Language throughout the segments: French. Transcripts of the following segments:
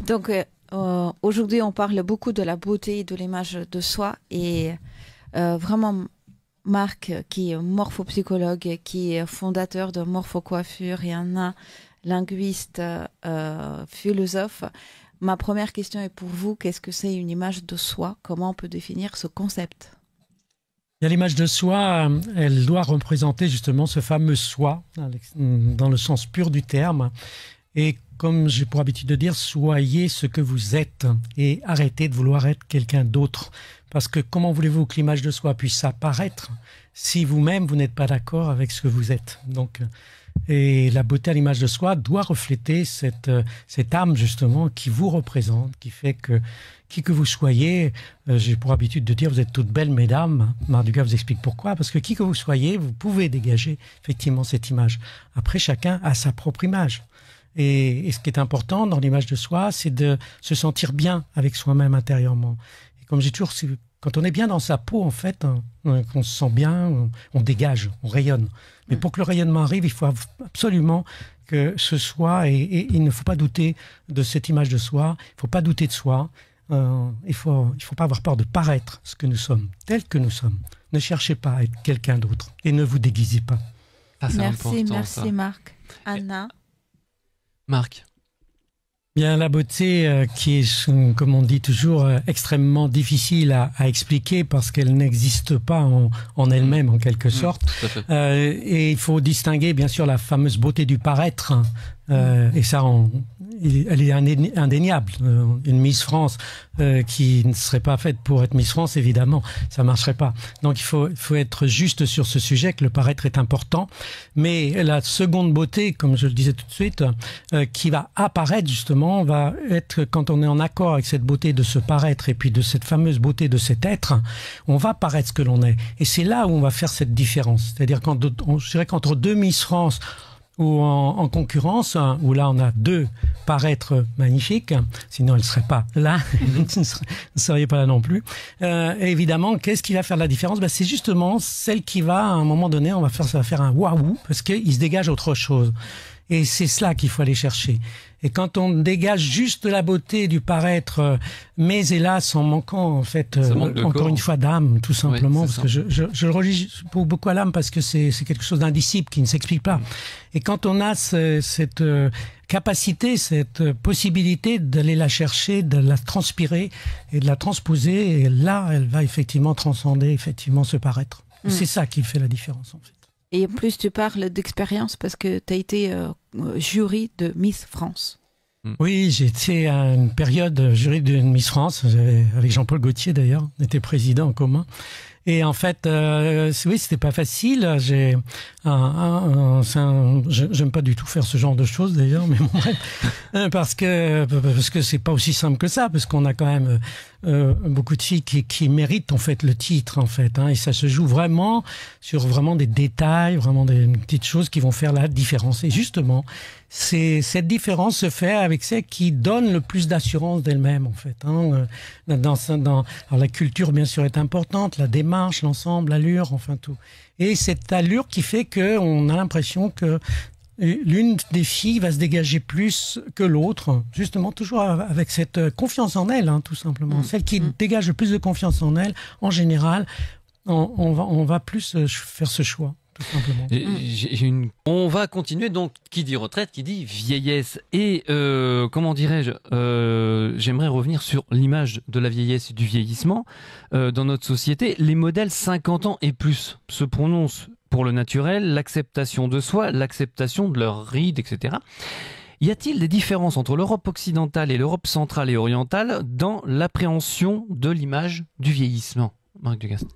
Donc, aujourd'hui, on parle beaucoup de la beauté et de l'image de soi. Et vraiment, Marc, qui est morphopsychologue, qui est fondateur de Morphocoiffure et un linguiste, philosophe, ma première question est pour vous, qu'est-ce que c'est une image de soi? Comment on peut définir ce concept? L'image de soi, elle doit représenter justement ce fameux soi, dans le sens pur du terme. Et comme j'ai pour habitude de dire, soyez ce que vous êtes et arrêtez de vouloir être quelqu'un d'autre. Parce que comment voulez-vous que l'image de soi puisse apparaître si vous-même, vous n'êtes pas d'accord avec ce que vous êtes? Donc, et la beauté à l'image de soi doit refléter cette âme justement qui vous représente, qui fait que qui que vous soyez, j'ai pour habitude de dire vous êtes toutes belles mesdames. Marduka vous explique pourquoi, parce que qui que vous soyez, vous pouvez dégager effectivement cette image. Après, chacun a sa propre image. Et ce qui est important dans l'image de soi, c'est de se sentir bien avec soi-même intérieurement. Et comme j'ai toujours, quand on est bien dans sa peau, en fait, qu'on se sent bien, on dégage, on rayonne. Mais pour que le rayonnement arrive, il faut absolument que ce soit, et il ne faut pas douter de cette image de soi, il ne faut pas douter de soi. Il ne faut pas avoir peur de paraître ce que nous sommes, tel que nous sommes. Ne cherchez pas à être quelqu'un d'autre et ne vous déguisez pas. Ah, merci, important, merci ça. Marc. Anna? Marc. Bien, la beauté qui est, comme on dit toujours, extrêmement difficile à expliquer parce qu'elle n'existe pas en elle-même, en quelque sorte. Tout à fait. Et il faut distinguer, bien sûr, la fameuse beauté du paraître. Et ça, elle est indéniable. Une Miss France qui ne serait pas faite pour être Miss France, évidemment, ça marcherait pas. Donc il faut être juste sur ce sujet, que le paraître est important. Mais la seconde beauté, comme je le disais tout de suite, qui va apparaître justement, va être, quand on est en accord avec cette beauté de ce paraître et puis de cette fameuse beauté de cet être, on va paraître ce que l'on est. Et c'est là où on va faire cette différence. C'est-à-dire je dirais qu'entre deux Miss France ou en concurrence, où là on a deux paraîtres magnifiques, sinon elle ne serait pas là, vous ne seriez pas là non plus. Et évidemment, qu'est-ce qui va faire la différence? C'est justement celle qui va, à un moment donné, ça va faire un waouh, parce qu'il se dégage autre chose. Et c'est cela qu'il faut aller chercher. Et quand on dégage juste la beauté du paraître, mais hélas en manquant en fait encore une fois d'âme, tout simplement, parce que je le relie beaucoup à l'âme parce que c'est quelque chose d'indicible qui ne s'explique pas. Et quand on a cette capacité, cette possibilité d'aller la chercher, de la transpirer et de la transposer, et là, elle va effectivement transcender effectivement ce paraître. C'est ça qui fait la différence en fait. Et en plus, tu parles d'expérience parce que tu as été jury de Miss France. Oui, j'ai été à une période jury de Miss France, avec Jean-Paul Gaultier d'ailleurs, on était président en commun. Et en fait, oui, c'était pas facile. J'aime pas du tout faire ce genre de choses d'ailleurs, mais bon, bref, parce que c'est pas aussi simple que ça, parce qu'on a quand même beaucoup de filles qui méritent en fait le titre en fait, et ça se joue vraiment sur vraiment des détails, vraiment des petites choses qui vont faire la différence. Et justement, cette différence se fait avec celle qui donne le plus d'assurance d'elle-même en fait. Alors la culture bien sûr est importante, la démarche, l'ensemble, l'allure, enfin tout. Et cette allure qui fait que on a l'impression que l'une des filles va se dégager plus que l'autre, justement toujours avec cette confiance en elle, tout simplement. Celle qui dégage le plus de confiance en elle, en général, on va plus faire ce choix. Tout simplement. On va continuer, donc qui dit retraite, qui dit vieillesse. Et comment dirais-je, j'aimerais revenir sur l'image de la vieillesse et du vieillissement. Dans notre société, les modèles 50 ans et plus se prononcent pour le naturel, l'acceptation de soi, l'acceptation de leurs rides, etc. Y a-t-il des différences entre l'Europe occidentale et l'Europe centrale et orientale dans l'appréhension de l'image du vieillissement? Marc Dugast.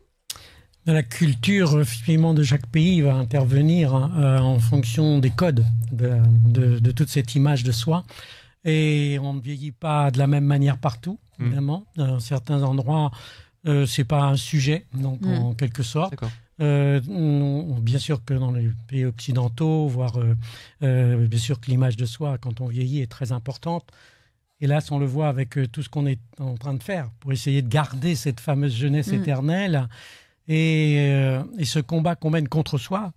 La culture, finalement, de chaque pays va intervenir en fonction des codes de toute cette image de soi. Et on ne vieillit pas de la même manière partout, évidemment. Dans certains endroits, c'est pas un sujet, donc en quelque sorte. Bien sûr que dans les pays occidentaux, voire bien sûr que l'image de soi, quand on vieillit, est très importante. Hélas, on le voit avec tout ce qu'on est en train de faire pour essayer de garder cette fameuse jeunesse éternelle. Et ce combat qu'on mène contre soi,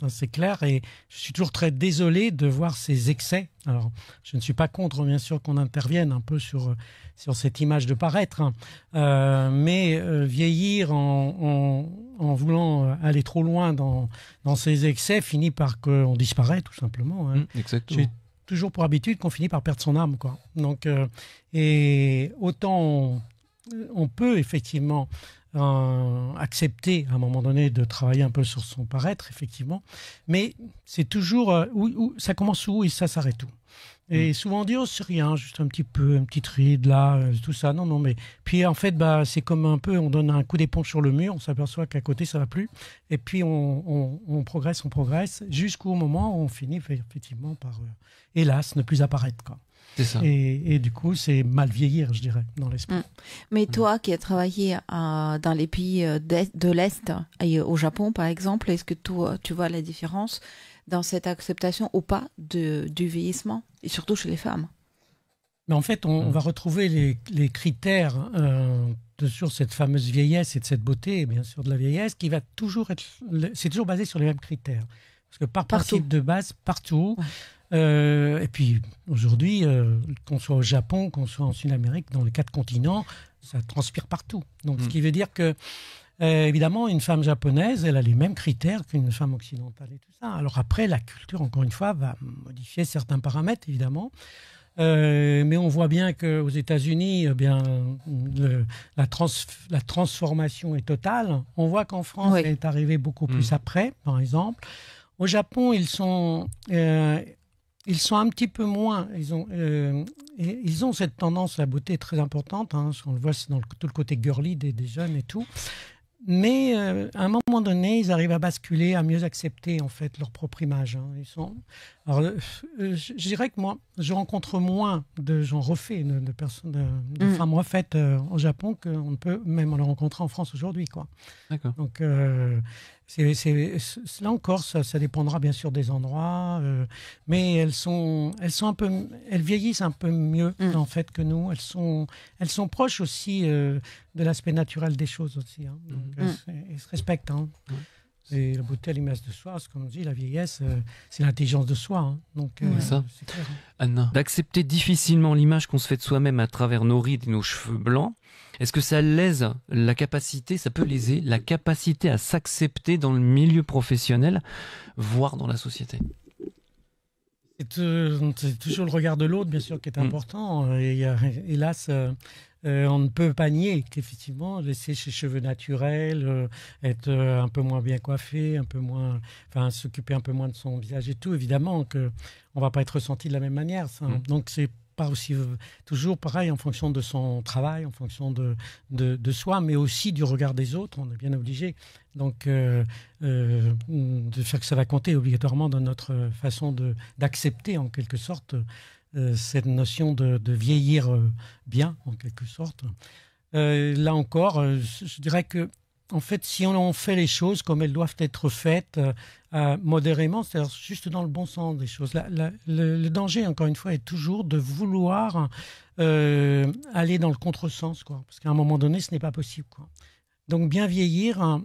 Ça, c'est clair. Et je suis toujours très désolé de voir ces excès. Alors, je ne suis pas contre, bien sûr, qu'on intervienne un peu sur cette image de paraître. Mais vieillir en voulant aller trop loin dans ces excès finit par qu'on disparaît, tout simplement. Exactement. J'ai toujours pour habitude qu'on finit par perdre son âme, quoi. Donc, et autant on peut effectivement accepter à un moment donné de travailler un peu sur son paraître, effectivement, mais c'est toujours où ça commence où et ça s'arrête où. Et souvent on dit, oh, c'est rien, juste un petit peu, une petite ride là, tout ça. Non, mais puis en fait, c'est comme un peu, on donne un coup d'éponge sur le mur, on s'aperçoit qu'à côté ça va plus, et puis on progresse, jusqu'au moment où on finit effectivement par, hélas, ne plus apparaître, quoi. C'est ça. Et du coup, c'est mal vieillir, je dirais, dans l'esprit. Mais toi qui as travaillé dans les pays de l'Est, et au Japon par exemple, est-ce que tu vois la différence dans cette acceptation ou pas du vieillissement, et surtout chez les femmes? Mais en fait, on va retrouver les critères sur cette fameuse vieillesse et de cette beauté, et bien sûr de la vieillesse, qui va toujours être... C'est toujours basé sur les mêmes critères. Parce que par principe de base, partout... Ouais. Et puis aujourd'hui, qu'on soit au Japon, qu'on soit en Sud-Amérique, dans les 4 continents, ça transpire partout. Donc, ce qui veut dire que, évidemment, une femme japonaise, elle a les mêmes critères qu'une femme occidentale et tout ça. Alors après, la culture, encore une fois, va modifier certains paramètres, évidemment. Mais on voit bien qu'aux États-Unis, la transformation est totale. On voit qu'en France, elle est arrivée beaucoup plus après, par exemple. Au Japon, ils sont un petit peu moins. Ils ont cette tendance, la beauté est très importante. On le voit dans tout le côté girly des jeunes et tout. Mais à un moment donné, ils arrivent à basculer, à mieux accepter en fait leur propre image. Alors, je dirais que moi, je rencontre moins de gens refaits, de personnes, de femmes refaites au Japon qu'on ne peut même le rencontrer en France aujourd'hui, quoi. D'accord. Donc là encore, ça dépendra bien sûr des endroits, mais elles vieillissent un peu mieux en fait que nous. Elles sont proches aussi de l'aspect naturel des choses aussi. Donc, elles se respectent. Et la beauté à l'image de soi, ce qu'on dit, la vieillesse, c'est l'intelligence de soi. Donc, c'est clair. Anna, d'accepter difficilement l'image qu'on se fait de soi-même à travers nos rides et nos cheveux blancs, est-ce que ça lèse ça peut léser la capacité à s'accepter dans le milieu professionnel, voire dans la société? C'est toujours le regard de l'autre, bien sûr, qui est important. Et hélas, on ne peut pas nier qu'effectivement, laisser ses cheveux naturels, être un peu moins bien coiffé, s'occuper un peu moins de son visage et tout, évidemment qu'on ne va pas être ressenti de la même manière. Ça. Donc, c'est pas aussi toujours pareil en fonction de son travail, en fonction de soi, mais aussi du regard des autres. On est bien obligé donc de faire que ça va compter obligatoirement dans notre façon d'accepter en quelque sorte cette notion de vieillir bien en quelque sorte. Là encore, je dirais que en fait, si on fait les choses comme elles doivent être faites modérément, c'est-à-dire juste dans le bon sens des choses. Le danger, encore une fois, est toujours de vouloir aller dans le contresens, quoi. Parce qu'à un moment donné, ce n'est pas possible, quoi. Donc, bien vieillir,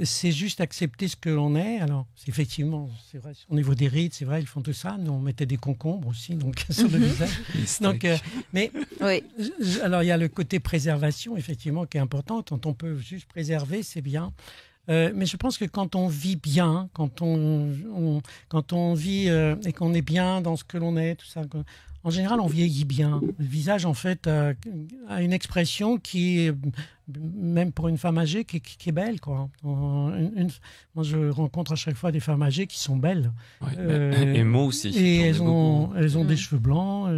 c'est juste accepter ce que l'on est. Alors, effectivement, c'est vrai, au niveau des rides, c'est vrai, ils font tout ça. Nous, on mettait des concombres aussi donc, sur le visage. Donc, mais alors, il y a le côté préservation, effectivement, qui est important. Quand on peut juste préserver, c'est bien. Mais je pense que quand on vit bien, quand on vit et qu'on est bien dans ce que l'on est, tout ça, en général, on vieillit bien. Le visage, en fait, a une expression qui est, même pour une femme âgée, qui est belle, quoi. Moi, je rencontre à chaque fois des femmes âgées qui sont belles. Ouais, et moi aussi. Et elles ont des cheveux blancs,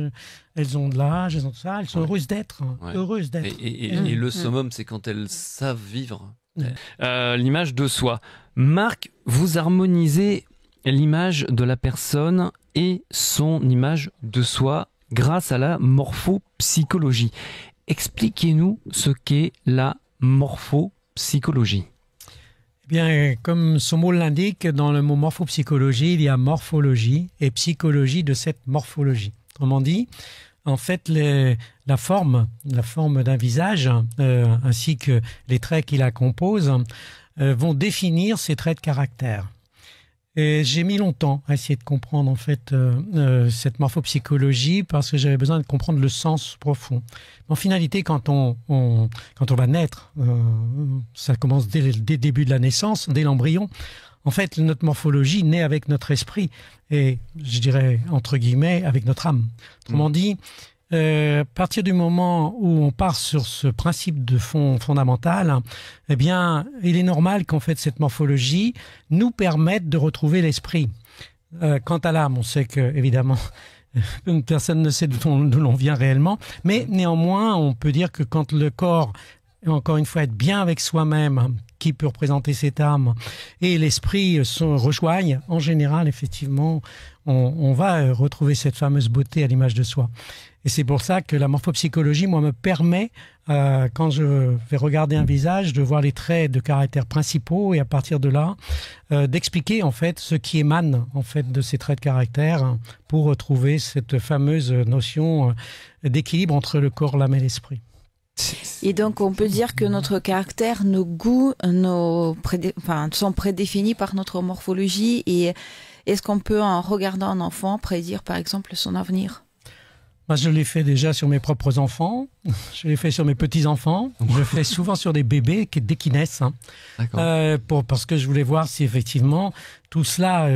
elles ont de l'âge, elles ont tout ça. Elles sont heureuses d'être. Heureuses d'être. Et le summum, c'est quand elles savent vivre. L'image de soi. Marc, vous harmonisez l'image de la personne et son image de soi grâce à la morphopsychologie. Expliquez-nous ce qu'est la morphopsychologie. Eh bien, comme son mot l'indique, dans le mot morphopsychologie, il y a morphologie et psychologie de cette morphologie. Autrement dit, en fait, la forme d'un visage, ainsi que les traits qui la composent, vont définir ses traits de caractère. Et j'ai mis longtemps à essayer de comprendre en fait cette morphopsychologie parce que j'avais besoin de comprendre le sens profond. En finalité, quand on va naître, ça commence dès le début de la naissance, dès l'embryon. En fait, notre morphologie naît avec notre esprit et, je dirais, entre guillemets, avec notre âme. Autrement dit, à partir du moment où on part sur ce principe de fond fondamental, eh bien, il est normal qu'en fait, cette morphologie nous permette de retrouver l'esprit. Quant à l'âme, on sait que, évidemment, personne ne sait d'où l'on vient réellement, mais néanmoins, on peut dire que quand le corps, encore une fois, est bien avec soi-même, qui peut représenter cette âme, et l'esprit se rejoignent, en général, effectivement, on va retrouver cette fameuse beauté à l'image de soi. Et c'est pour ça que la morphopsychologie, moi, me permet, quand je vais regarder un visage, de voir les traits de caractère principaux et à partir de là, d'expliquer en fait ce qui émane en fait de ces traits de caractère pour retrouver cette fameuse notion d'équilibre entre le corps, l'âme et l'esprit. Et donc, on peut dire que notre caractère, nos goûts, sont prédéfinis par notre morphologie. Et est-ce qu'on peut, en regardant un enfant, prédire, par exemple, son avenir? Moi, je l'ai fait déjà sur mes propres enfants. Je l'ai fait sur mes petits-enfants. Je le fais souvent sur des bébés dès qu'ils naissent. Parce que je voulais voir si, effectivement, tout cela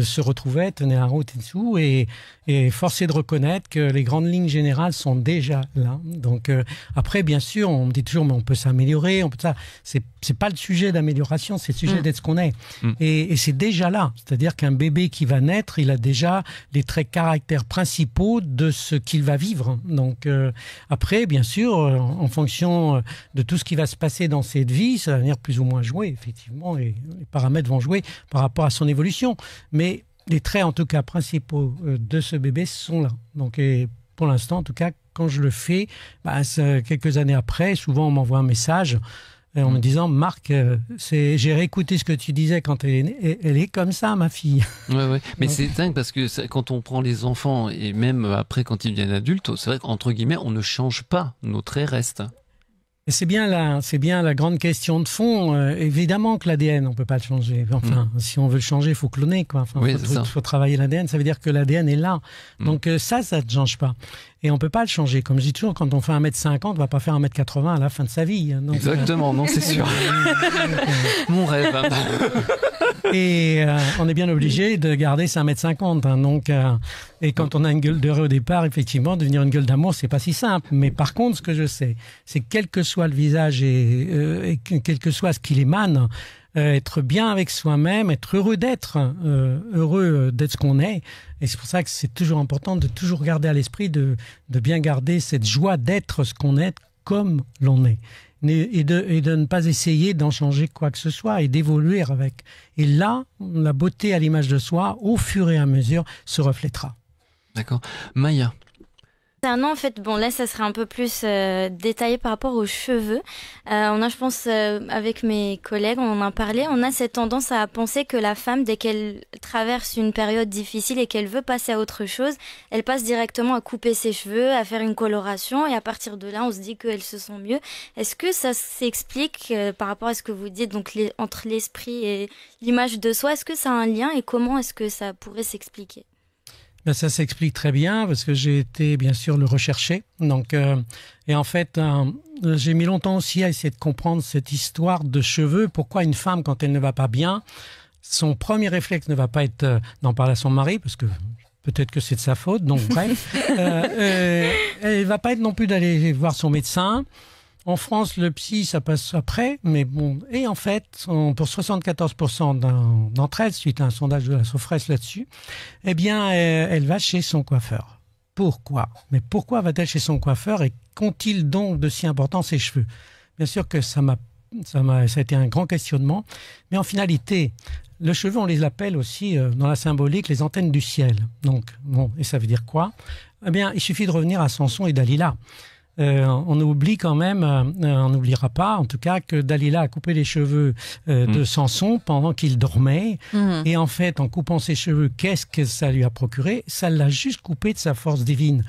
se retrouvait, tenait la route et dessous. Et force est de reconnaître que les grandes lignes générales sont déjà là. Donc, après, bien sûr, on me dit toujours, mais on peut s'améliorer. C'est pas le sujet d'amélioration, c'est le sujet d'être ce qu'on est. Et c'est déjà là. C'est-à-dire qu'un bébé qui va naître, il a déjà les traits caractères principaux de ce qu'il va vivre. Donc, après, bien sûr, en fonction de tout ce qui va se passer dans cette vie, ça va venir plus ou moins jouer, effectivement, et les paramètres vont jouer par rapport à son évolution. Mais les traits, en tout cas, principaux de ce bébé sont là. Donc, et pour l'instant, en tout cas, quand je le fais, quelques années après, souvent on m'envoie un message en me disant, Marc, j'ai réécouté ce que tu disais quand elle est comme ça, ma fille. Ouais. Mais c'est dingue parce que quand on prend les enfants et même après quand ils deviennent adultes, c'est vrai qu'entre guillemets, on ne change pas, nos traits restent. Et c'est bien la grande question de fond. Évidemment que l'ADN, on peut pas le changer. Enfin, si on veut le changer, il faut cloner, quoi. Enfin, faut travailler l'ADN. Ça veut dire que l'ADN est là. Donc ça ne change pas. Et on peut pas le changer. Comme je dis toujours, quand on fait 1m50, on va pas faire 1m80 à la fin de sa vie. Donc, exactement, non, c'est sûr. Mon rêve. Et on est bien obligé de garder 5m50. Donc, et quand on a une gueule d'heureux au départ, effectivement, devenir une gueule d'amour, c'est pas si simple. Mais par contre, ce que je sais, c'est que quel que soit le visage et quel que soit ce qu'il émane, être bien avec soi-même, être heureux d'être ce qu'on est. Et c'est pour ça que c'est toujours important de toujours garder à l'esprit de bien garder cette joie d'être ce qu'on est comme l'on est. Et de ne pas essayer d'en changer quoi que ce soit et d'évoluer avec. Et là, la beauté à l'image de soi, au fur et à mesure, se reflètera. D'accord. Maya. En fait, bon là ça serait un peu plus détaillé par rapport aux cheveux. On a, je pense, avec mes collègues, on en a parlé, on a cette tendance à penser que la femme, dès qu'elle traverse une période difficile et qu'elle veut passer à autre chose, elle passe directement à couper ses cheveux, à faire une coloration et à partir de là on se dit qu'elle se sent mieux. Est-ce que ça s'explique par rapport à ce que vous dites, donc entre l'esprit et l'image de soi, est-ce que ça a un lien et comment est-ce que ça pourrait s'expliquer ? Ça s'explique très bien parce que j'ai été bien sûr le rechercher. Donc, et en fait, j'ai mis longtemps aussi à essayer de comprendre cette histoire de cheveux. Pourquoi une femme, quand elle ne va pas bien, son premier réflexe ne va pas être d'en parler à son mari, parce que peut-être que c'est de sa faute. Donc bref, elle va pas être non plus d'aller voir son médecin. En France, le psy, ça passe après, mais bon. Et en fait, pour 74% d'entre elles, suite à un sondage de la Sofres là-dessus, eh bien, elle va chez son coiffeur. Pourquoi ? Mais pourquoi va-t-elle chez son coiffeur et qu'ont-ils donc de si important ses cheveux ? Bien sûr que ça a été un grand questionnement, mais en finalité, le cheveu, on les appelle aussi, dans la symbolique, les antennes du ciel. Donc, bon, et ça veut dire quoi ? Eh bien, il suffit de revenir à Samson et Dalila. On oublie quand même, on n'oubliera pas en tout cas que Dalila a coupé les cheveux de Samson pendant qu'il dormait et en fait en coupant ses cheveux, qu'est-ce que ça lui a procuré ? Ça l'a juste coupé de sa force divine.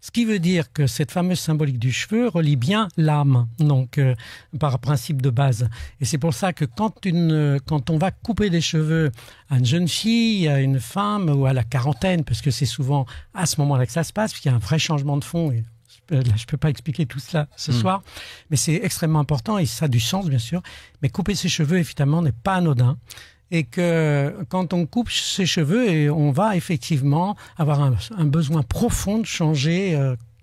Ce qui veut dire que cette fameuse symbolique du cheveu relie bien l'âme, donc par principe de base. Et c'est pour ça que quand on va couper les cheveux à une jeune fille, à une femme ou à la quarantaine, parce que c'est souvent à ce moment-là que ça se passe, parce qu'il y a un vrai changement de fond. Et là, je peux pas expliquer tout cela ce soir, mais c'est extrêmement important et ça a du sens, bien sûr. Mais couper ses cheveux, évidemment, n'est pas anodin. Et que quand on coupe ses cheveux, on va effectivement avoir un besoin profond de changer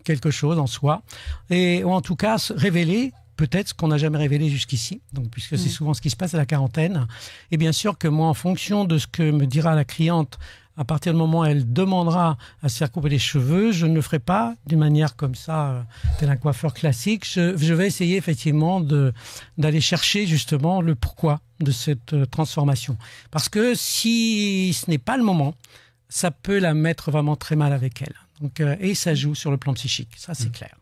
quelque chose en soi, ou en tout cas révéler peut-être ce qu'on n'a jamais révélé jusqu'ici, donc puisque c'est souvent ce qui se passe à la quarantaine. Et bien sûr que moi, en fonction de ce que me dira la cliente, à partir du moment où elle demandera à se faire couper les cheveux, je ne le ferai pas d'une manière comme ça, tel un coiffeur classique. Je vais essayer effectivement d'aller chercher justement le pourquoi de cette transformation. Parce que si ce n'est pas le moment, ça peut la mettre vraiment très mal avec elle. Donc, et ça joue sur le plan psychique, ça c'est clair.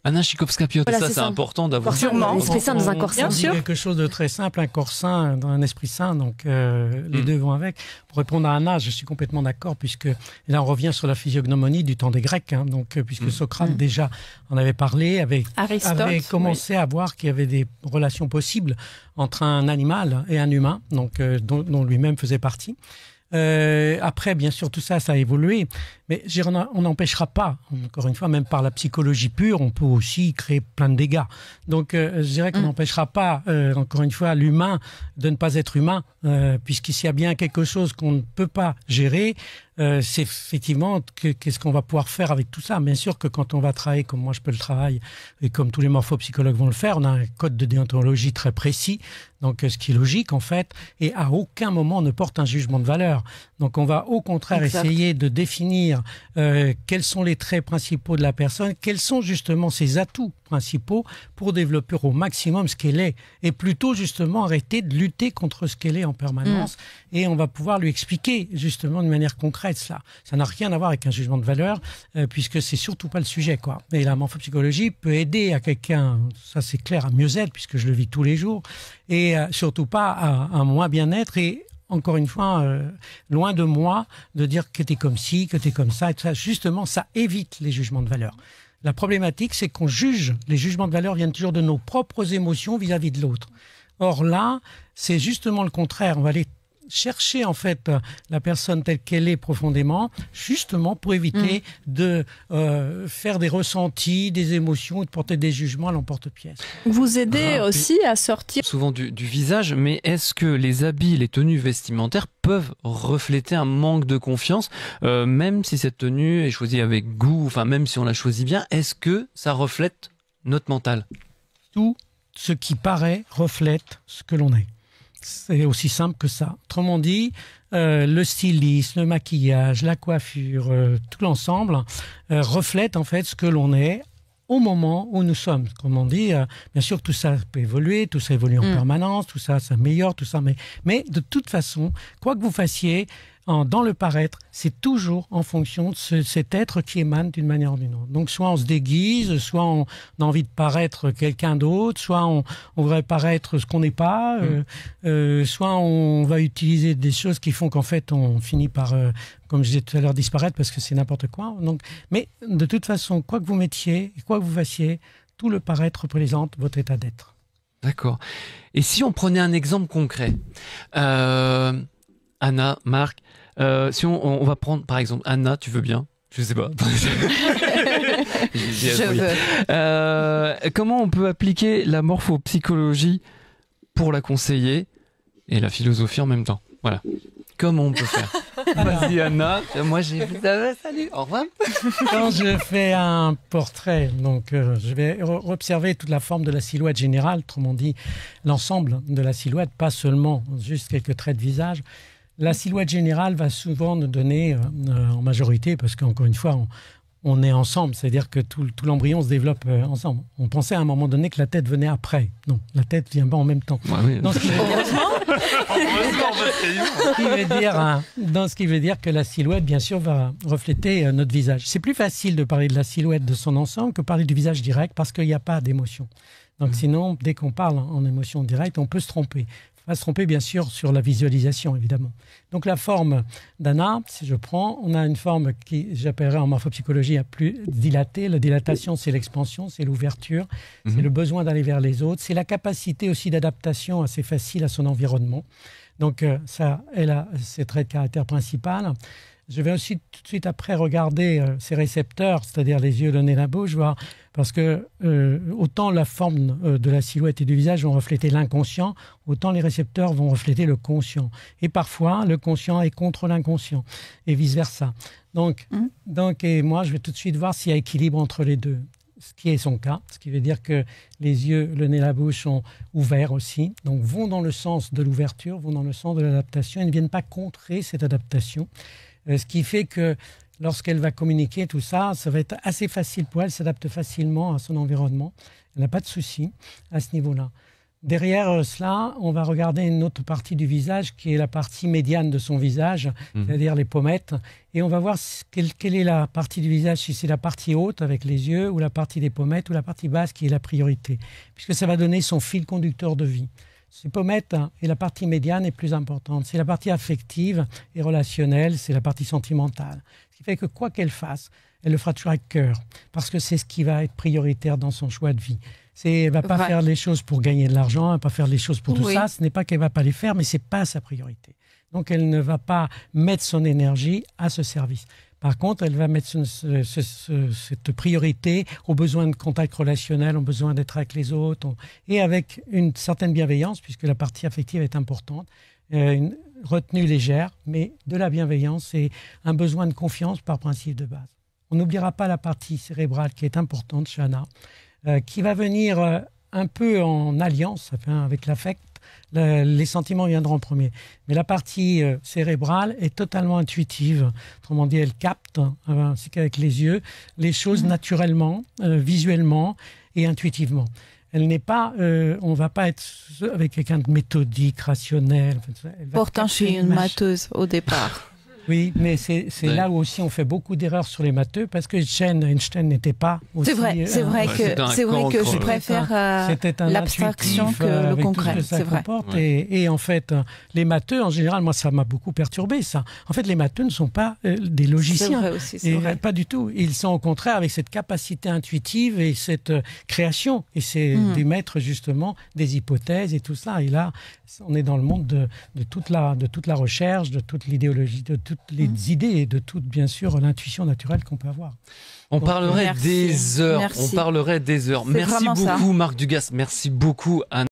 Anna Chikowska-Piot, Voilà, ça c'est important d'avoir sûrement l'esprit sain dans un corps sain. Bien sûr. Quelque chose de très simple, un corps sain dans un esprit sain, donc les deux vont avec. Pour répondre à Anna, je suis complètement d'accord, puisque là on revient sur la physiognomonie du temps des Grecs, hein, donc puisque Socrate déjà en avait parlé, avait commencé à voir qu'il y avait des relations possibles entre un animal et un humain, donc dont lui-même faisait partie. Après, bien sûr, tout ça a évolué, mais on n'empêchera pas, encore une fois, même par la psychologie pure, on peut aussi créer plein de dégâts. Donc, je dirais qu'on n'empêchera pas, encore une fois, l'humain de ne pas être humain, puisqu'il y a bien quelque chose qu'on ne peut pas gérer, c'est effectivement qu'est-ce qu'on va pouvoir faire avec tout ça. Bien sûr que quand on va travailler, comme moi je peux le travailler, et comme tous les morphopsychologues vont le faire, on a un code de déontologie très précis, donc ce qui est logique en fait, et à aucun moment on ne porte un jugement de valeur. Donc on va au contraire essayer de définir quels sont les traits principaux de la personne, quels sont justement ses atouts principaux pour développer au maximum ce qu'elle est, et plutôt justement arrêter de lutter contre ce qu'elle est en permanence, et on va pouvoir lui expliquer justement de manière concrète cela. Ça n'a rien à voir avec un jugement de valeur, puisque c'est surtout pas le sujet, quoi. Et la morphopsychologie peut aider à quelqu'un, ça c'est clair, à mieux être, puisque je le vis tous les jours, et surtout pas à moins bien-être, et encore une fois, loin de moi de dire que t'es comme ci, que t'es comme ça, et tout ça. Justement, ça évite les jugements de valeur. La problématique, c'est qu'on juge. Les jugements de valeur viennent toujours de nos propres émotions vis-à-vis de l'autre. Or là, c'est justement le contraire. On va aller chercher en fait la personne telle qu'elle est profondément, justement pour éviter de faire des ressentis, des émotions, et de porter des jugements à l'emporte-pièce. Vous aidez aussi à sortir souvent du visage, mais est-ce que les habits, les tenues vestimentaires peuvent refléter un manque de confiance, même si cette tenue est choisie avec goût, enfin même si on la choisit bien, est-ce que ça reflète notre mental? Tout ce qui paraît reflète ce que l'on est. C'est aussi simple que ça. Autrement dit, le stylisme, le maquillage, la coiffure, tout l'ensemble reflète en fait ce que l'on est au moment où nous sommes. Comme on dit, bien sûr tout ça peut évoluer, tout ça évolue en permanence, tout ça s'améliore, tout ça. Mais de toute façon, quoi que vous fassiez, dans le paraître, c'est toujours en fonction de cet être qui émane d'une manière ou d'une autre. Donc soit on se déguise, soit on a envie de paraître quelqu'un d'autre, soit on voudrait paraître ce qu'on n'est pas, soit on va utiliser des choses qui font qu'en fait on finit par, comme je disais tout à l'heure, disparaître parce que c'est n'importe quoi. Donc, mais de toute façon, quoi que vous mettiez, quoi que vous fassiez, tout le paraître représente votre état d'être. D'accord. Et si on prenait un exemple concret, Anna, Marc, si on va prendre par exemple Anna, tu veux bien? Je sais pas. Je veux. Comment on peut appliquer la morphopsychologie pour la conseiller et la philosophie en même temps? Voilà. Comment on peut faire? Vas-y Anna. Moi j'ai vu. Salut. Au revoir. Quand je fais un portrait, donc je vais observer toute la forme de la silhouette générale, autrement dit l'ensemble de la silhouette, pas seulement juste quelques traits de visage. La silhouette générale va souvent nous donner, en majorité, parce qu'encore une fois, on est ensemble, c'est-à-dire que tout l'embryon se développe ensemble. On pensait à un moment donné que la tête venait après. Non, la tête vient pas en même temps. Ouais, oui. Donc, ce qui veut dire que la silhouette, bien sûr, va refléter notre visage. C'est plus facile de parler de la silhouette de son ensemble que parler du visage direct parce qu'il n'y a pas d'émotion. Donc sinon, dès qu'on parle en émotion directe, on peut se tromper. Il pas se tromper bien sûr sur la visualisation, évidemment. Donc la forme d'Anna, si je prends, on a une forme qui j'appellerais en morphopsychologie à plus dilatée. La dilatation, c'est l'expansion, c'est l'ouverture, c'est le besoin d'aller vers les autres, c'est la capacité aussi d'adaptation assez facile à son environnement. Donc ça, elle a ses traits de caractère principal. Je vais aussi tout de suite après regarder ces récepteurs, c'est-à-dire les yeux, le nez, la bouche, voir, parce que autant la forme de la silhouette et du visage vont refléter l'inconscient, autant les récepteurs vont refléter le conscient. Et parfois, le conscient est contre l'inconscient, et vice-versa. Donc, et moi, je vais tout de suite voir s'il y a équilibre entre les deux, ce qui est son cas, ce qui veut dire que les yeux, le nez, la bouche sont ouverts aussi, donc vont dans le sens de l'ouverture, vont dans le sens de l'adaptation, et ne viennent pas contrer cette adaptation. Ce qui fait que lorsqu'elle va communiquer tout ça, ça va être assez facile pour elle, elle s'adapte facilement à son environnement. Elle n'a pas de souci à ce niveau-là. Derrière cela, on va regarder une autre partie du visage qui est la partie médiane de son visage, c'est-à-dire les pommettes. Et on va voir quelle est la partie du visage, si c'est la partie haute avec les yeux ou la partie des pommettes ou la partie basse qui est la priorité, puisque ça va donner son fil conducteur de vie. Ces pommettes et la partie médiane est plus importante. C'est la partie affective et relationnelle, c'est la partie sentimentale. Ce qui fait que quoi qu'elle fasse, elle le fera toujours avec cœur, parce que c'est ce qui va être prioritaire dans son choix de vie. Elle ne va pas faire les choses pour gagner de l'argent, elle ne va pas faire les choses pour tout ça. Ce n'est pas qu'elle ne va pas les faire, mais ce n'est pas sa priorité. Donc elle ne va pas mettre son énergie à ce service. Par contre, elle va mettre cette priorité aux besoins de contact relationnel, aux besoins d'être avec les autres, et avec une certaine bienveillance, puisque la partie affective est importante, une retenue légère, mais de la bienveillance et un besoin de confiance par principe de base. On n'oubliera pas la partie cérébrale qui est importante chez Anna, qui va venir un peu en alliance avec l'affect. Les sentiments viendront en premier. Mais la partie cérébrale est totalement intuitive. Autrement dit, elle capte, ainsi qu'avec les yeux, les choses naturellement, visuellement et intuitivement. Elle n'est pas, on ne va pas être avec quelqu'un de méthodique, rationnel. Pourtant, je suis une matheuse au départ. Oui, mais c'est là où aussi on fait beaucoup d'erreurs sur les matheux, parce que Einstein n'était pas aussi... C'est vrai que je préfère l'abstraction que le concret. C'est vrai. Et en fait, les matheux, en général, moi, ça m'a beaucoup perturbé, ça. En fait, les matheux ne sont pas des logiciens. C'est vrai aussi, c'est vrai. Pas du tout. Ils sont au contraire avec cette capacité intuitive et cette création. Et c'est d'émettre justement des hypothèses et tout ça. Et là, on est dans le monde de toute la recherche, de toute l'idéologie, de toutes les idées et de toute, bien sûr, l'intuition naturelle qu'on peut avoir. On parlerait des heures. Merci. On parlerait des heures. Merci beaucoup, Marc Dugas. Merci beaucoup, Anna.